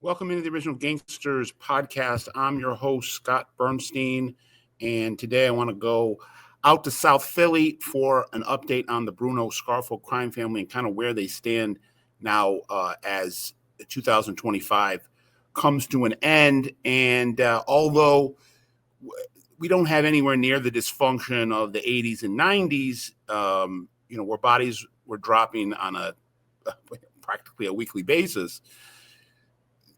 Welcome into the original Gangsters Podcast. I'm your host, Scott Burnstein, and today I want to go out to South Philly for an update on the Bruno Scarfo crime family and kind of where they stand now as 2025 comes to an end. And although we don't have anywhere near the dysfunction of the 80s and 90s, where bodies were dropping on a practically a weekly basis,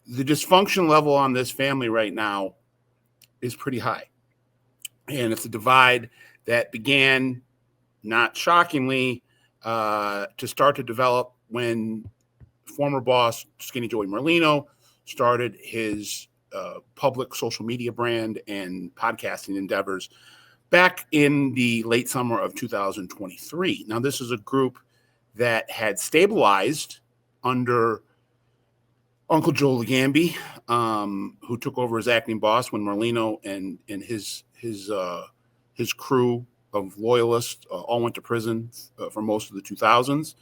the dysfunction level on this family right now is pretty high. And it's a divide that began, not shockingly, to start to develop when former boss Skinny Joey Merlino started his public social media brand and podcasting endeavors back in the late summer of 2023. Now, this is a group that had stabilized under Uncle Joe Legambi, who took over as acting boss when Merlino and his crew of loyalists all went to prison for most of the 2000s,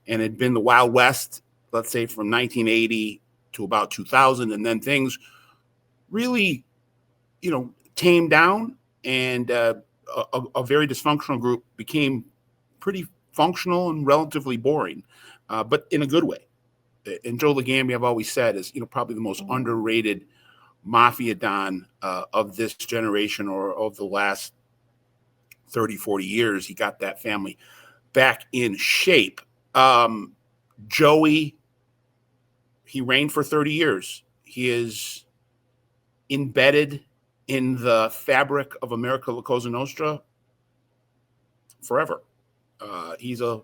and had been the Wild West, let's say from 1980 to about 2000, and then things really, tamed down, and a very dysfunctional group became pretty functional and relatively boring, but in a good way. And Joe Legambi, I've always said, is probably the most underrated Mafia don of this generation or of the last 30, 40 years. He got that family back in shape. Joey, he reigned for 30 years. He is embedded in the fabric of America, La Cosa Nostra, forever. He's a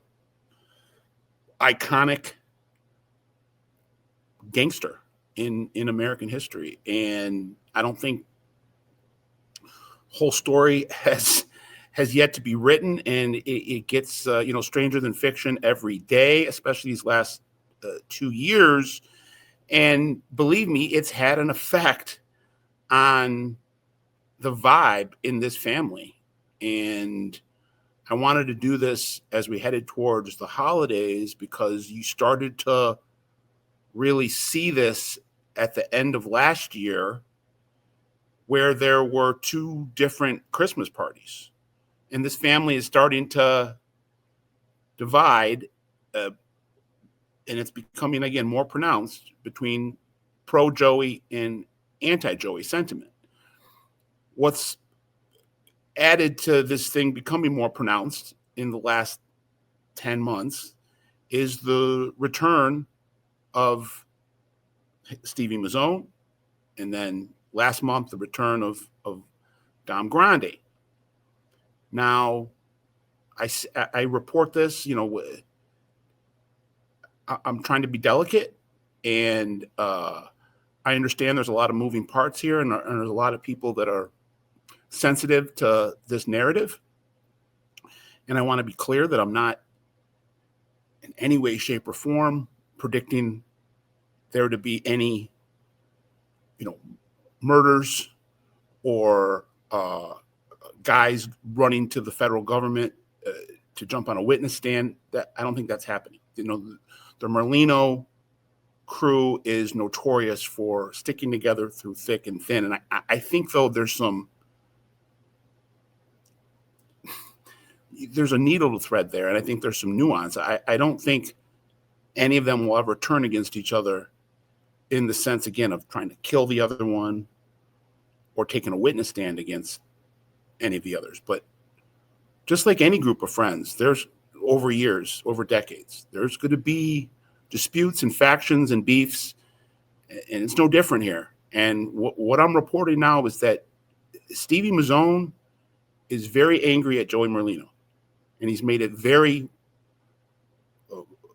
iconic gangster in American history, and I don't think whole story has yet to be written, and it gets stranger than fiction every day, especially these last 2 years. And believe me, it's had an effect on the vibe in this family. And I wanted to do this as we headed towards the holidays because you started to really see this at the end of last year, where there were two different Christmas parties. And this family is starting to divide, and it's becoming, again, more pronounced between pro-Joey and anti-Joey sentiment. What's added to this thing becoming more pronounced in the last 10 months is the return of Stevie Mazzone, and then last month the return of Dom Grande. Now, I report this, I'm trying to be delicate, and I understand there's a lot of moving parts here, and there's a lot of people that are sensitive to this narrative, and I want to be clear that I'm not in any way, shape, or form predicting there to be any, murders or guys running to the federal government to jump on a witness stand. That I don't think that's happening. The Merlino crew is notorious for sticking together through thick and thin, and I think though there's a needle to thread there, and I think there's some nuance. I don't think any of them will ever turn against each other in the sense, again, of trying to kill the other one or taking a witness stand against any of the others. But just like any group of friends, there's over years, over decades, there's going to be disputes and factions and beefs, and it's no different here. And what I'm reporting now is that Stevie Mazzone is very angry at Joey Merlino, and he's made it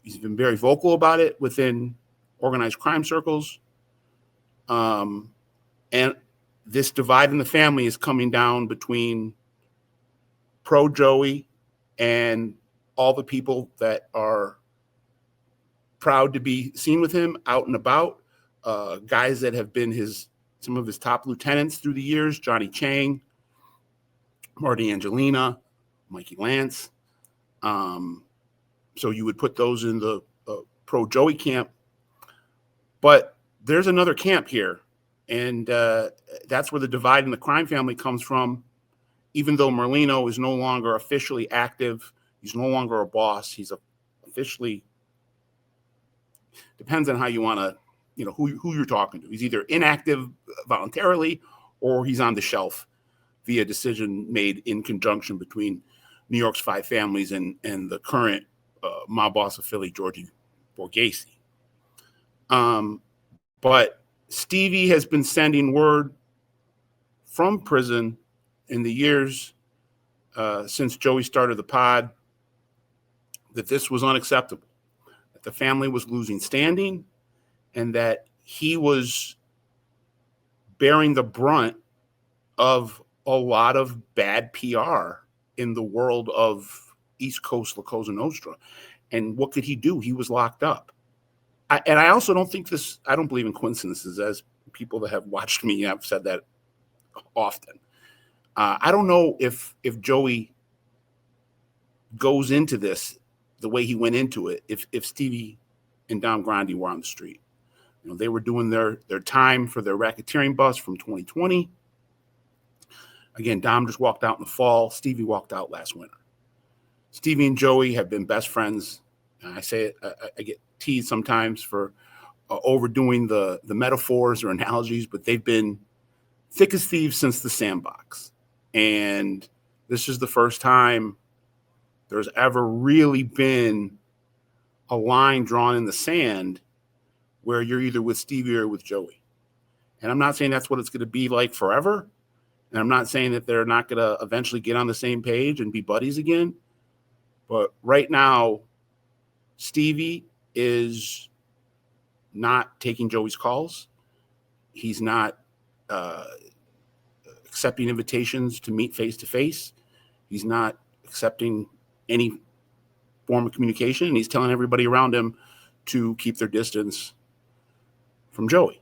he's been very vocal about it within organized crime circles. And this divide in the family is coming down between pro-Joey and all the people that are proud to be seen with him out and about. Guys that have been some of his top lieutenants through the years, Johnny Chang, Marty Angelina, Mikey Lance. So you would put those in the pro-Joey camp. But there's another camp here. And that's where the divide in the crime family comes from. Even though Merlino is no longer officially active, he's no longer a boss. He's officially, depends on how you want to, who you're talking to. He's either inactive voluntarily or he's on the shelf via decision made in conjunction between New York's five families and the current mob boss of Philly, Georgie Borghese. But Stevie has been sending word from prison in the years since Joey started the pod that this was unacceptable, that the family was losing standing, and that he was bearing the brunt of a lot of bad PR in the world of East Coast La Cosa Nostra. And what could he do? He was locked up. I also don't think I don't believe in coincidences, as people that have watched me have said that often. I don't know if Joey goes into this the way he went into it, if Stevie and Dom Grandi were on the street. They were doing their time for their racketeering bust from 2020. Again, Dom just walked out in the fall. Stevie walked out last winter. Stevie and Joey have been best friends. And I say it, I get teased sometimes for overdoing the metaphors or analogies, but they've been thick as thieves since the sandbox. And this is the first time there's ever really been a line drawn in the sand where you're either with Stevie or with Joey. And I'm not saying that's what it's going to be like forever. And I'm not saying that they're not going to eventually get on the same page and be buddies again. But right now, Stevie is not taking Joey's calls. He's not accepting invitations to meet face-to-face. He's not accepting any form of communication. And he's telling everybody around him to keep their distance from Joey.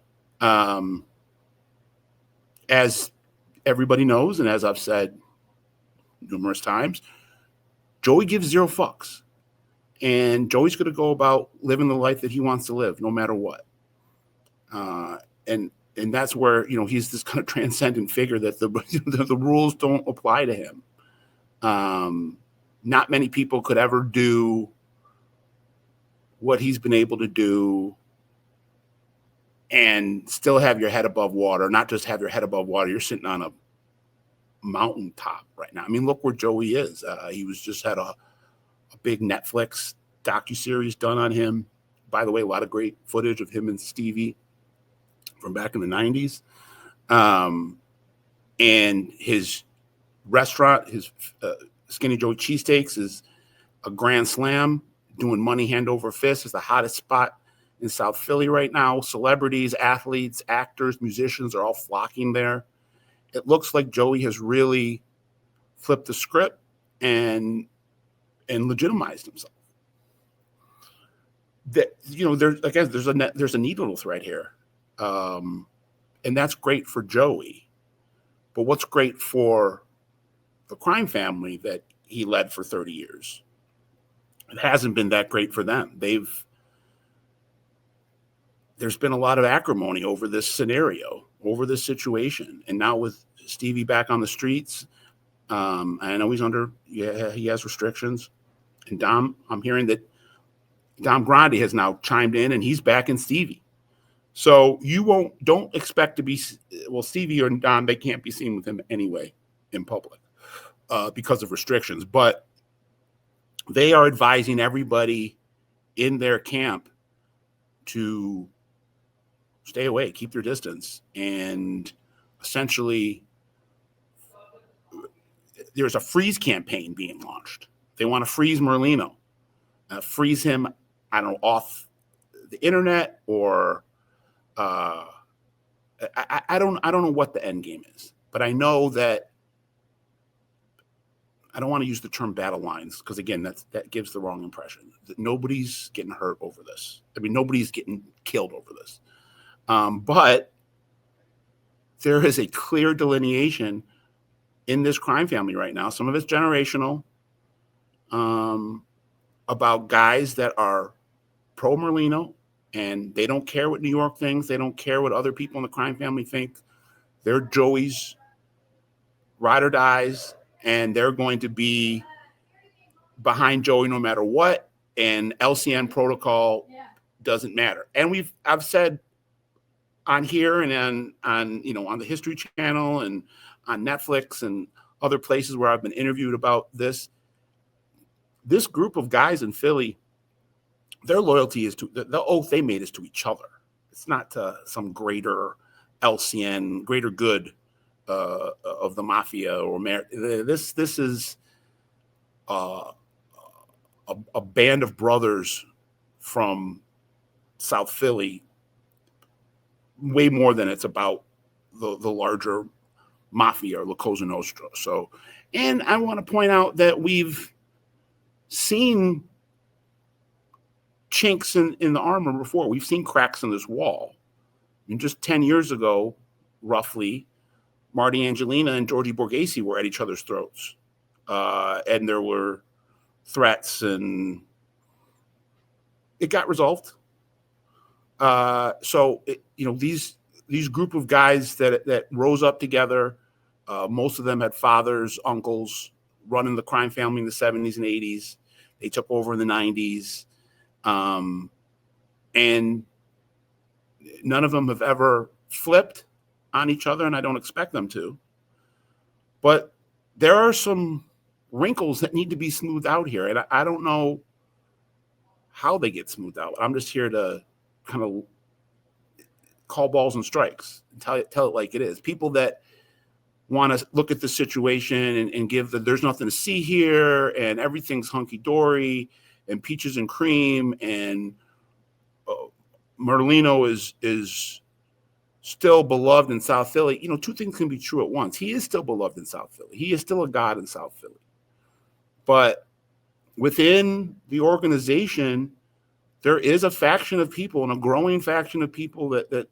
As everybody knows, and as I've said numerous times, Joey gives zero fucks. And Joey's going to go about living the life that he wants to live, no matter what. And that's where, he's this kind of transcendent figure that the rules don't apply to him. Not many people could ever do what he's been able to do and still have your head above water. Not just have your head above water, you're sitting on a mountaintop right now. I mean, look where Joey is. He just had a big Netflix docuseries done on him. By the way, a lot of great footage of him and Stevie from back in the 90s. And his restaurant, his Skinny Joe Cheesesteaks, is a grand slam, doing money hand over fist. It's the hottest spot in South Philly right now. Celebrities, athletes, actors, musicians are all flocking there. It looks like Joey has really flipped the script and legitimized himself. That, there's a needle thread here, and that's great for Joey. But what's great for the crime family that he led for 30 years? It hasn't been that great for them. There's been a lot of acrimony over this scenario, over this situation, and now with Stevie back on the streets, I know he has restrictions, and Dom, I'm hearing that Dom Grandi has now chimed in, and he's backing Stevie. So don't expect to be, Stevie or Dom, they can't be seen with him anyway in public because of restrictions. But they are advising everybody in their camp to stay away, keep their distance, and essentially there's a freeze campaign being launched. They want to freeze Merlino, freeze him, I don't know, off the internet, or I don't know what the end game is, but I know that I don't want to use the term battle lines because, again, that gives the wrong impression. That nobody's getting hurt over this. I mean, nobody's getting killed over this. But there is a clear delineation in this crime family right now. Some of it's generational, about guys that are pro Merlino and they don't care what New York thinks. They don't care what other people in the crime family think. They're Joey's ride or dies, and they're going to be behind Joey no matter what. And LCN protocol doesn't matter. And I've said on here and on the History Channel and on Netflix and other places where I've been interviewed about this group of guys in Philly, their loyalty is to the oath they made is to each other. It's not to some greater LCN, greater good of the Mafia or this is a band of brothers from South Philly, way more than it's about the larger Mafia or La Cosa Nostra. So, and I want to point out that we've seen chinks in the armor before. We've seen cracks in this wall. And just 10 years ago, roughly, Marty Angelina and Georgie Borghese were at each other's throats. And there were threats, and it got resolved. These group of guys that rose up together, most of them had fathers, uncles running the crime family in the 70s and 80s. They took over in the 90s. And none of them have ever flipped on each other, and I don't expect them to. But there are some wrinkles that need to be smoothed out here, and I don't know how they get smoothed out. I'm just here to kind of call balls and strikes and tell it like it is. People that want to look at the situation and give there's nothing to see here and everything's hunky-dory and peaches and cream and Merlino is still beloved in South Philly. Two things can be true at once. He is still beloved in South Philly. He is still a god in South Philly. But within the organization, there is a faction of people and a growing faction of people that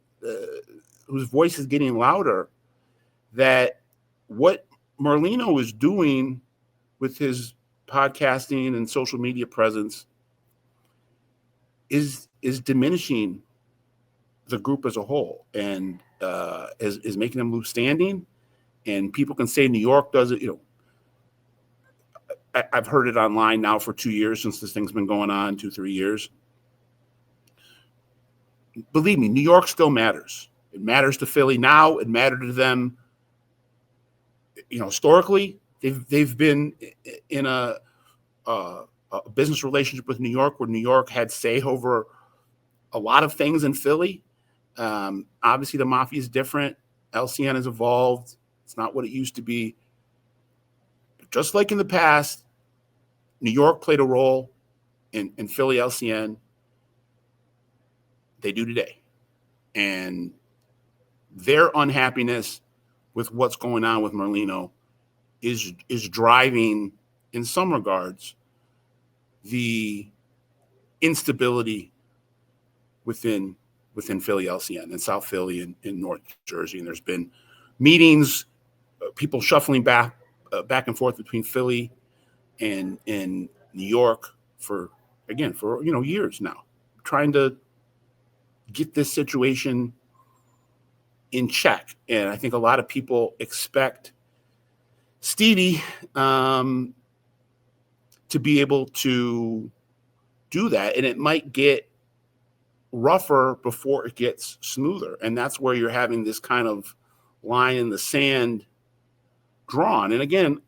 whose voice is getting louder, that what Merlino is doing with his podcasting and social media presence is diminishing the group as a whole, and is making them lose standing. And people can say New York does it. I've heard it online now for 2 years since this thing's been going on, 2-3 years. Believe me, New York still matters. It matters to Philly now. It mattered to them. Historically, they've been in a business relationship with New York, where New York had say over a lot of things in Philly. Obviously, the Mafia is different. LCN has evolved. It's not what it used to be. But just like in the past, New York played a role in Philly LCN. They do today. And their unhappiness with what's going on with Merlino is driving, in some regards, the instability within Philly LCN and South Philly and in North Jersey. And there's been meetings, people shuffling back and forth between Philly and New York for years now, trying to get this situation in check. And I think a lot of people expect Stevie to be able to do that, and it might get rougher before it gets smoother. And that's where you're having this kind of line in the sand drawn. And again,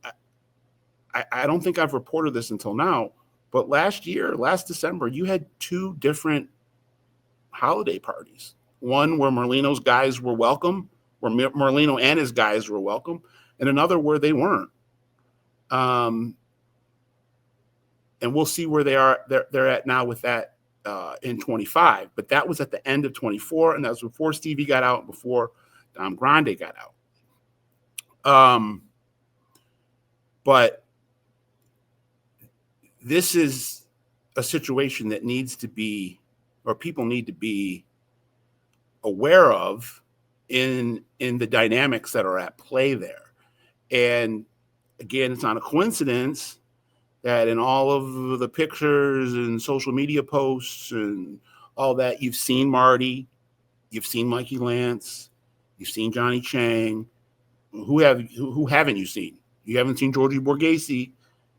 I don't think I've reported this until now, but last December, you had 2 different holiday parties. One where Merlino's guys were welcome, where Merlino and his guys were welcome, and another where they weren't. And we'll see where they're at now with that in 25. But that was at the end of 24, and that was before Stevie got out and before Dom Grande got out. But this is a situation that needs to be, or people need to be aware of in the dynamics that are at play there. And again, it's not a coincidence that in all of the pictures and social media posts and all that. You've seen Marty, you've seen Mikey Lance, you've seen Johnny Chang. Who haven't you seen? You haven't seen Georgie Borghese.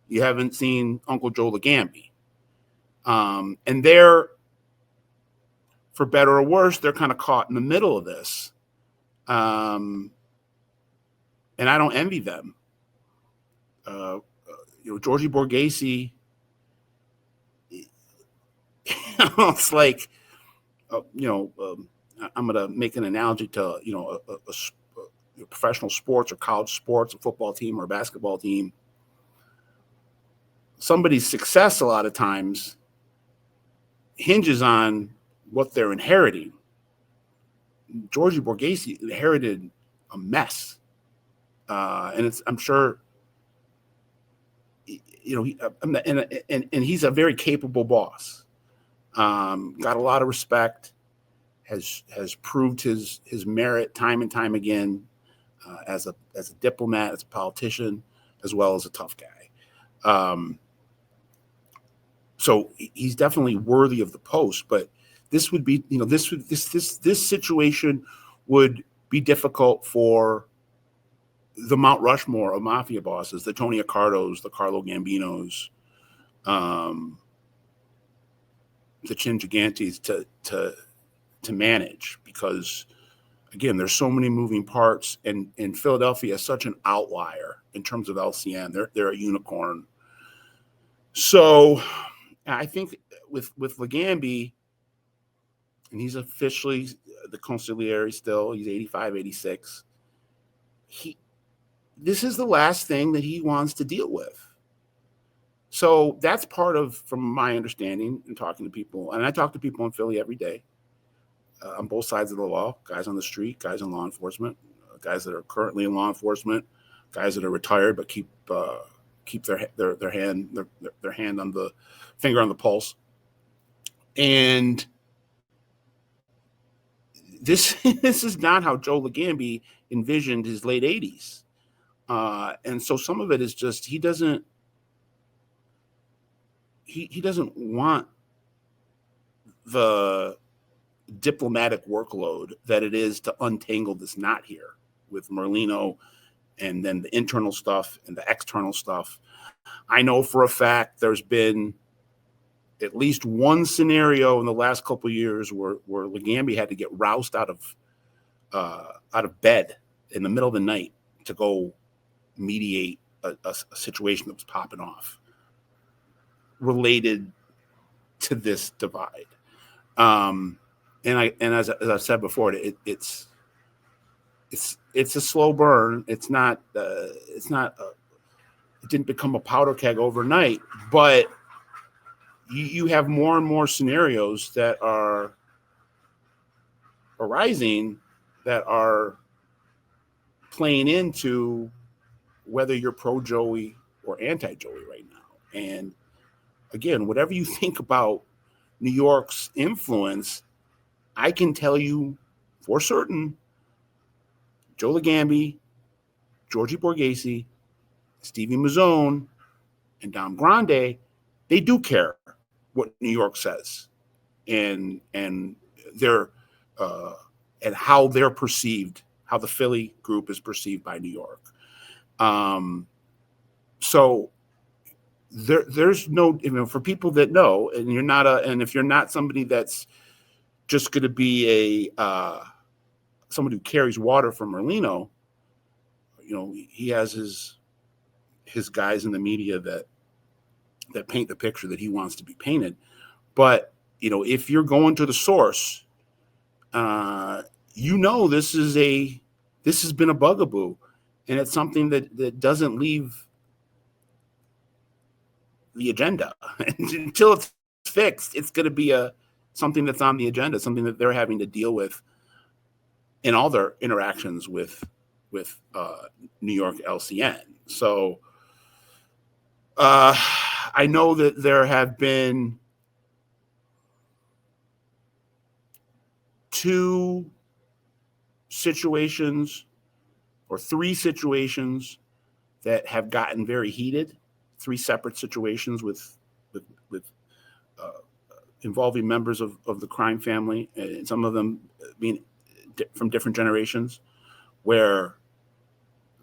You haven't seen Uncle Joe Legambi. And they're, for better or worse, they're kind of caught in the middle of this. And I don't envy them. Georgie Borghese, it's like, I'm going to make an analogy to, a professional sports or college sports, a football team or a basketball team. Somebody's success a lot of times hinges on what they're inheriting. Georgie Borghese inherited a mess. And I'm sure, and he's a very capable boss. Got a lot of respect, has proved his merit time and time again, as a diplomat, as a politician, as well as a tough guy. So he's definitely worthy of the post, but this would be, this situation would be difficult for the Mount Rushmore of mafia bosses, the Tony Accardos, the Carlo Gambinos, the Chin Gigantes to manage, because again, there's so many moving parts, and Philadelphia is such an outlier in terms of LCN. They're a unicorn. So I think with Legambi, and he's officially the consigliere still, he's 85, 86. This is the last thing that he wants to deal with. So that's part of, from my understanding and talking to people, and I talk to people in Philly every day, on both sides of the law, guys on the street, guys in law enforcement, guys that are currently in law enforcement, guys that are retired but keep their hand on the finger on the pulse. And this is not how Joe Legambi envisioned his late 80s. And so some of it is just he doesn't want the diplomatic workload that it is to untangle this knot here with Merlino, and then the internal stuff and the external stuff. I know for a fact there's been at least one scenario in the last couple of years where Legambi had to get roused out of bed in the middle of the night to go mediate a situation that was popping off related to this divide. And as I said before, it's a slow burn. It didn't become a powder keg overnight, but you have more and more scenarios that are arising that are playing into whether you're pro Joey or anti Joey right now. And again, whatever you think about New York's influence, I can tell you for certain, Joe Legambi, Georgie Borghese, Stevie Mazzone, and Dom Grande, they do care what New York says, and their and how they're perceived, how the Philly group is perceived by New York. So there's no, for people that know, and and if you're not somebody that's just going to be someone who carries water from Merlino, he has his guys in the media that paint the picture that he wants to be painted. But if you're going to the source, this has been a bugaboo, and it's something that doesn't leave the agenda until it's fixed. It's going to be something that's on the agenda, something that they're having to deal with in all their interactions with New York LCN. So I know that there have been 2 situations or 3 situations that have gotten very heated, 3 separate situations with involving members of the crime family, and some of them being from different generations, where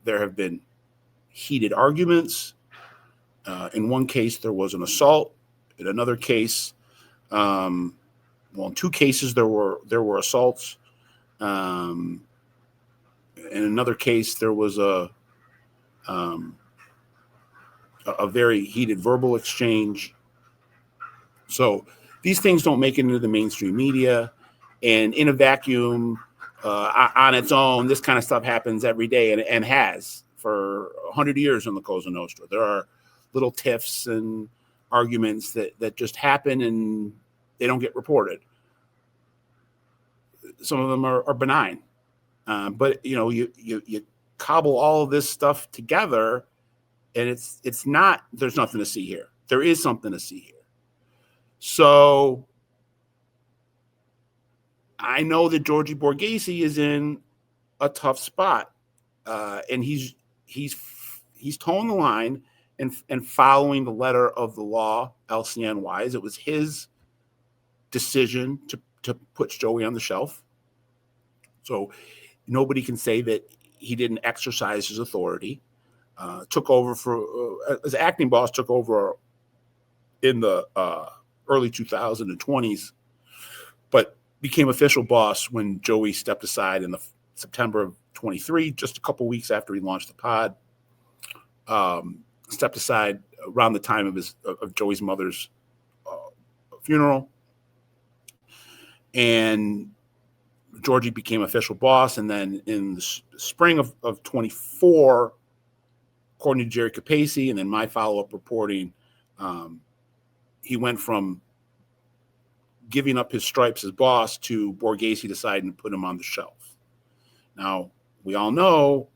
there have been heated arguments. In one case, there was an assault. In another case, in 2 cases there were assaults. In another case, there was a very heated verbal exchange. So these things don't make it into the mainstream media, and in a vacuum, on its own, this kind of stuff happens every day, and has for 100 years in the Cosa Nostra. There are little tiffs and arguments that just happen, and they don't get reported. Some of them are benign, but you cobble all of this stuff together, and it's not. There's nothing to see here. There is something to see here. So I know that Georgie Borghese is in a tough spot, and he's toeing the line and following the letter of the law, LCN wise. It was his decision to put Joey on the shelf. So nobody can say that he didn't exercise his authority. Took over as acting boss, took over in the early 2020s, but became official boss when Joey stepped aside in the September of 23, just a couple weeks after he launched the pod. Stepped aside around the time of Joey's mother's funeral, and Georgie became official boss. And then in the spring of 24, according to Jerry Capacey, and then my follow-up reporting, he went from giving up his stripes as boss to Borghese deciding to put him on the shelf. Now, we all know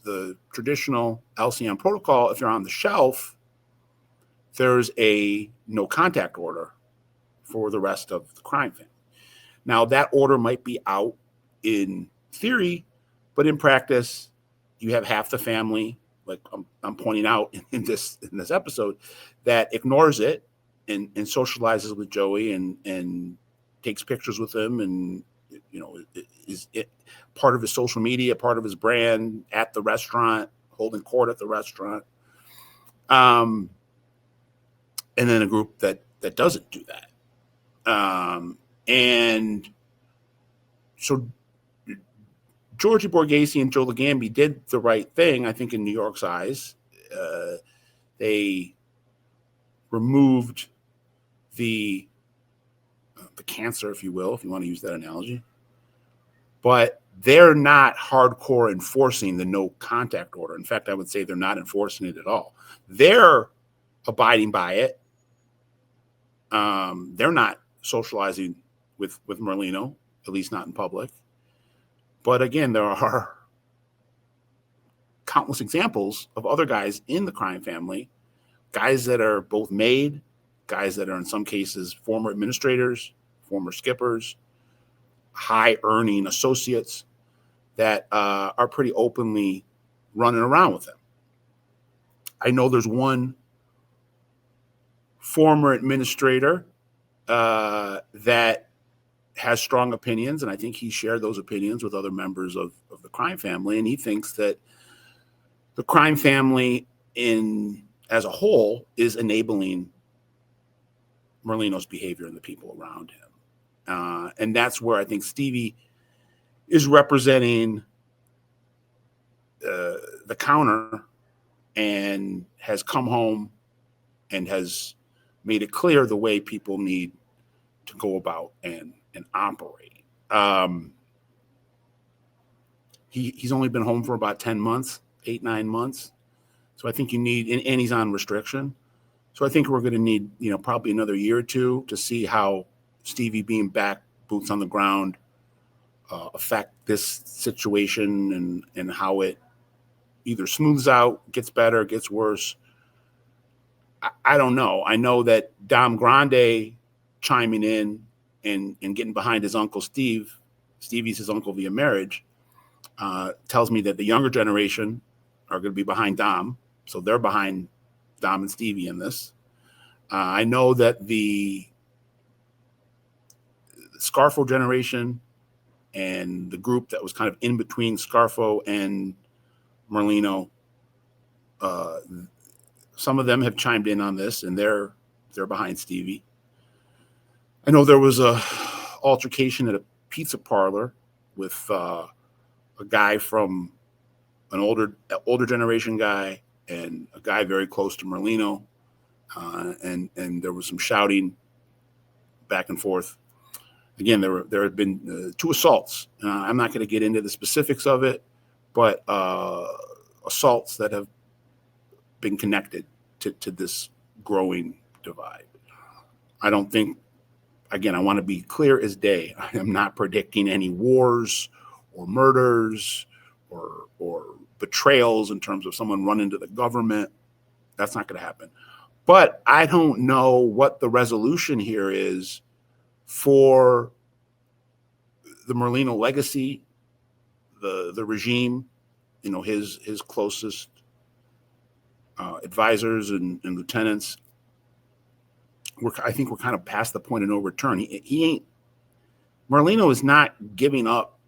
the traditional LCN protocol. If you're on the shelf, there's a no contact order for the rest of the crime family. Now, that order might be out in theory, but in practice, you have half the family, like I'm pointing out in this episode, that ignores it and socializes with Joey and takes pictures with him, and is it part of his social media, part of his brand at the restaurant, holding court at the restaurant. And then a group that doesn't do that. And so Georgie Borghese and Joe Legambi did the right thing, I think, in New York's eyes. They removed the cancer, if you will, if you want to use that analogy. But they're not hardcore enforcing the no contact order. In fact, I would say they're not enforcing it at all. They're abiding by it. They're not socializing with Merlino, at least not in public. But again, there are countless examples of other guys in the crime family, guys that are both made, guys that are in some cases former administrators, former skippers, high earning associates that are pretty openly running around with them. I know there's one former administrator that has strong opinions, and I think he shared those opinions with other members of the crime family, and he thinks that the crime family as a whole is enabling Merlino's behavior and the people around him. And that's where I think Stevie is representing the counter and has come home and has made it clear the way people need to go about and operate. He's only been home for about 10 months, 8-9 months. So I think you need, and he's on restriction. So I think we're going to need, probably another year or two to see how Stevie being back, boots on the ground, affect this situation and how it either smooths out, gets better, gets worse. I don't know. I know that Dom Grande chiming in and getting behind his uncle Steve, Stevie's his uncle via marriage, tells me that the younger generation are going to be behind Dom. So they're behind Dom and Stevie in this. I know that the Scarfo generation and the group that was kind of in between Scarfo and Merlino, uh, some of them have chimed in on this, and they're behind Stevie. I know there was a altercation at a pizza parlor with a guy from an older generation guy and a guy very close to Merlino, and there was some shouting back and forth. Again, there have been 2 assaults. I'm not going to get into the specifics of it, but assaults that have been connected to this growing divide. I don't think, again, I want to be clear as day. I am not predicting any wars or murders or betrayals in terms of someone running to the government. That's not going to happen. But I don't know what the resolution here is for the Merlino legacy, the regime, his closest advisors and lieutenants. I think we're kind of past the point of no return. He ain't. Merlino is not giving up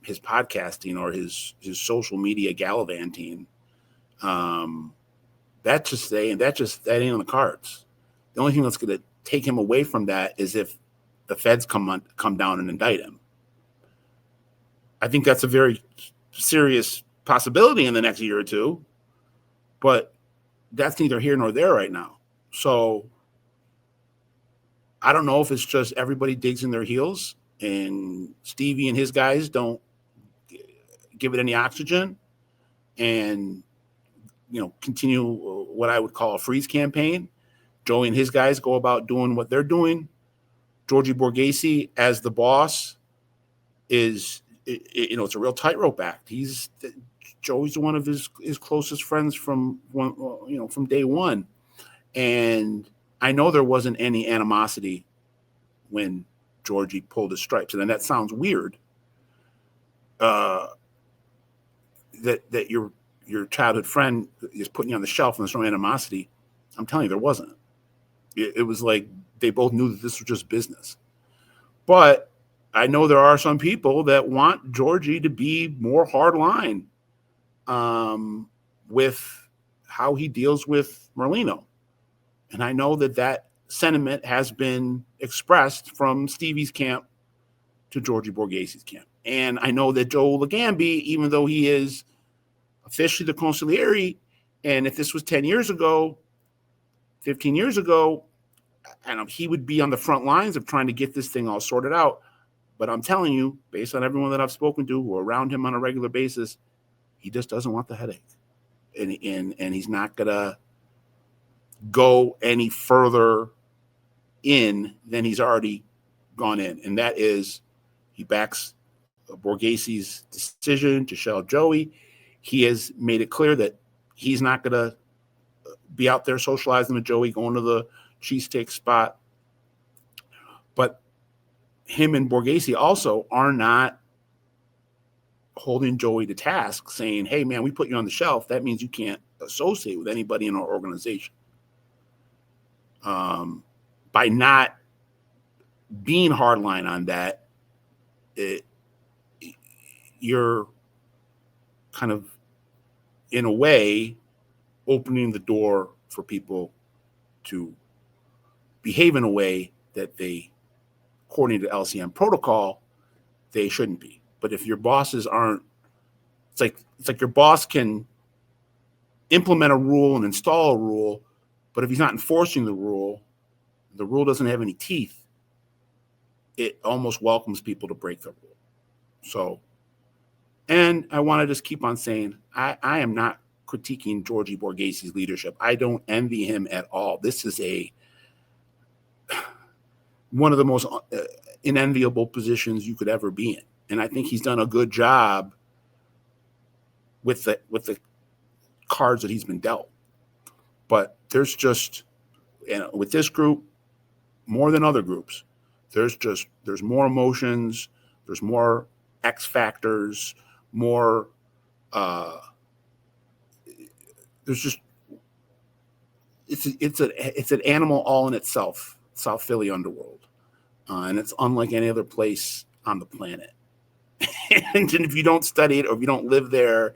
his podcasting or his social media gallivanting. That ain't on the cards. The only thing that's going to take him away from that is if the feds come down and indict him. I think that's a very serious possibility in the next year or two, but that's neither here nor there right now. So I don't know if it's just everybody digs in their heels and Stevie and his guys don't give it any oxygen and, continue what I would call a freeze campaign. Joey and his guys go about doing what they're doing. Georgie Borghese, as the boss, is, it's a real tightrope act. Joey's one of his closest friends from day one. And I know there wasn't any animosity when Georgie pulled his stripes. And then that sounds weird. That your childhood friend is putting you on the shelf and there's no animosity. I'm telling you, there wasn't. It was like they both knew that this was just business. But I know there are some people that want Georgie to be more hardline with how he deals with Merlino. And I know that sentiment has been expressed from Stevie's camp to Georgie Borghese's camp. And I know that Joe Legambi, even though he is officially the consigliere, and if this was 10 years ago, 15 years ago, he would be on the front lines of trying to get this thing all sorted out. But I'm telling you, based on everyone that I've spoken to who are around him on a regular basis, he just doesn't want the headache. And he's not going to go any further in than he's already gone in. And that is, he backs Borghese's decision to shell Joey. He has made it clear that he's not going to be out there socializing with Joey, going to the cheesesteak spot. But him and Borghese also are not holding Joey to task, saying, hey, man, we put you on the shelf. That means you can't associate with anybody in our organization. By not being hardline on that, you're kind of, in a way, opening the door for people to behave in a way that they, according to LCN protocol, they shouldn't be. But if your bosses aren't, it's like your boss can implement a rule and install a rule, but if he's not enforcing the rule doesn't have any teeth, it almost welcomes people to break the rule. So, and I want to just keep on saying, I am not critiquing Georgie Borghese's leadership. I don't envy him at all. This is one of the most unenviable positions you could ever be in. And I think he's done a good job with the cards that he's been dealt. But there's just, with this group, more than other groups, there's more emotions, there's more X factors, more, it's an animal all in itself, South Philly underworld, and it's unlike any other place on the planet. And if you don't study it or if you don't live there,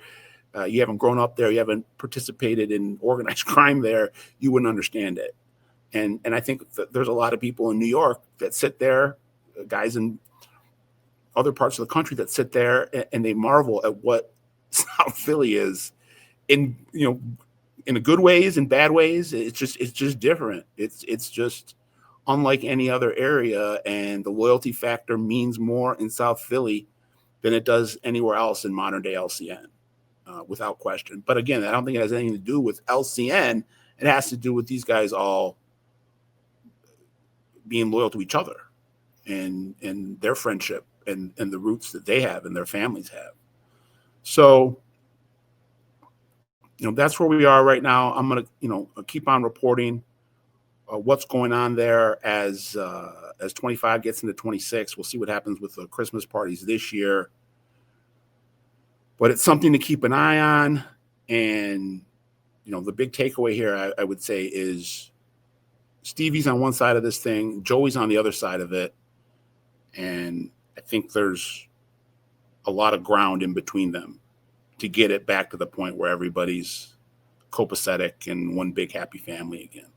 you haven't grown up there, you haven't participated in organized crime there, you wouldn't understand it. And I think that there's a lot of people in New York that sit there, guys in other parts of the country that sit there and they marvel at what South Philly is, in in the good ways and bad ways. It's just different. It's just unlike any other area, and the loyalty factor means more in South Philly than it does anywhere else in modern day LCN, without question. But again, I don't think it has anything to do with LCN. It has to do with these guys all being loyal to each other and their friendship and the roots that they have and their families have. So, that's where we are right now. I'm going to, keep on reporting what's going on there as 25 gets into 26. We'll see what happens with the Christmas parties this year. But it's something to keep an eye on. And, the big takeaway here, I would say, is Stevie's on one side of this thing, Joey's on the other side of it. And I think there's a lot of ground in between them to get it back to the point where everybody's copacetic and one big happy family again.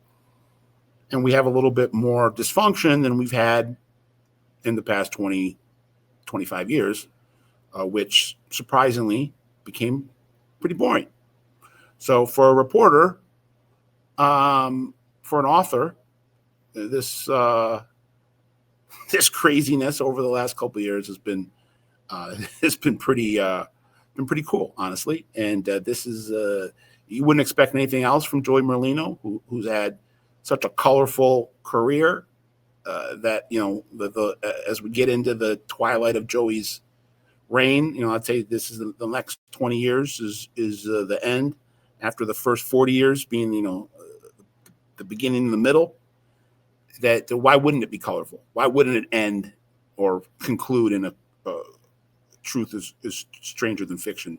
And we have a little bit more dysfunction than we've had in the past 20, 25 years, which surprisingly became pretty boring. So for a reporter, for an author, this craziness over the last couple of years has been pretty cool, honestly. And this is you wouldn't expect anything else from Joey Merlino, who's had such a colorful career that as we get into the twilight of Joey's reign, I'd say this is the next 20 years is the end, after the first 40 years being the beginning and the middle. That why wouldn't it be colorful? Why wouldn't it end or conclude in a truth is stranger than fiction?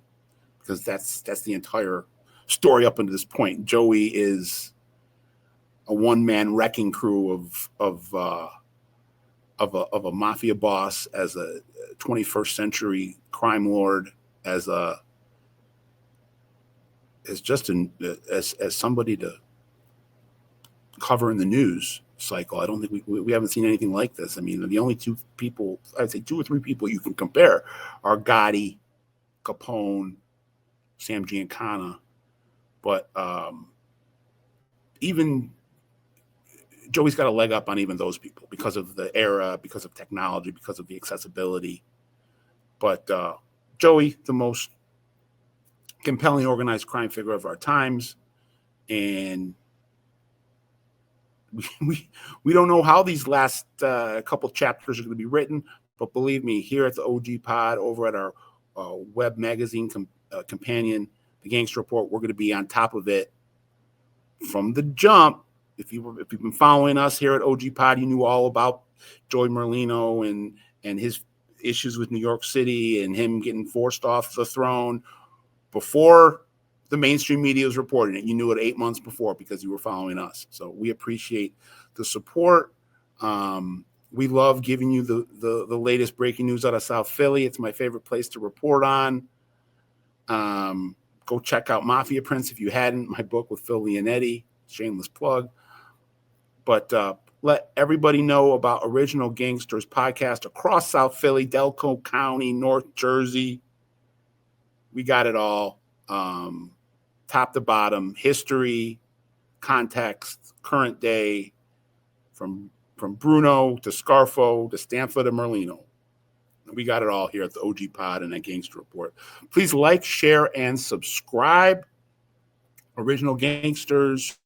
Because that's the entire story up until this point. Joey is a one-man wrecking crew of a mafia boss, as a 21st century crime lord, as somebody to cover in the news cycle. I don't think we haven't seen anything like this. I mean, the only two people, I'd say 2 or 3 people you can compare are Gotti, Capone, Sam Giancana. But even Joey's got a leg up on even those people because of the era, because of technology, because of the accessibility. But Joey, the most compelling organized crime figure of our times. And we don't know how these last couple chapters are going to be written, but believe me, here at the OG Pod, over at our web magazine companion, the Gangster Report, we're going to be on top of it from the jump. If you've been following us here at OG Pod, you knew all about Joey Merlino and his issues with New York City and him getting forced off the throne before the mainstream media was reporting it. You knew it 8 months before because you were following us. So we appreciate the support. We love giving you the latest breaking news out of South Philly. It's my favorite place to report on. Go check out Mafia Prince if you hadn't, my book with Phil Leonetti. Shameless plug. But let everybody know about Original Gangsters Podcast across South Philly, Delco County, North Jersey. We got it all. Top to bottom, history, context, current day, from Bruno to Scarfo to Stanford to Merlino. We got it all here at the OG Pod and at Gangster Report. Please like, share, and subscribe. Original Gangsters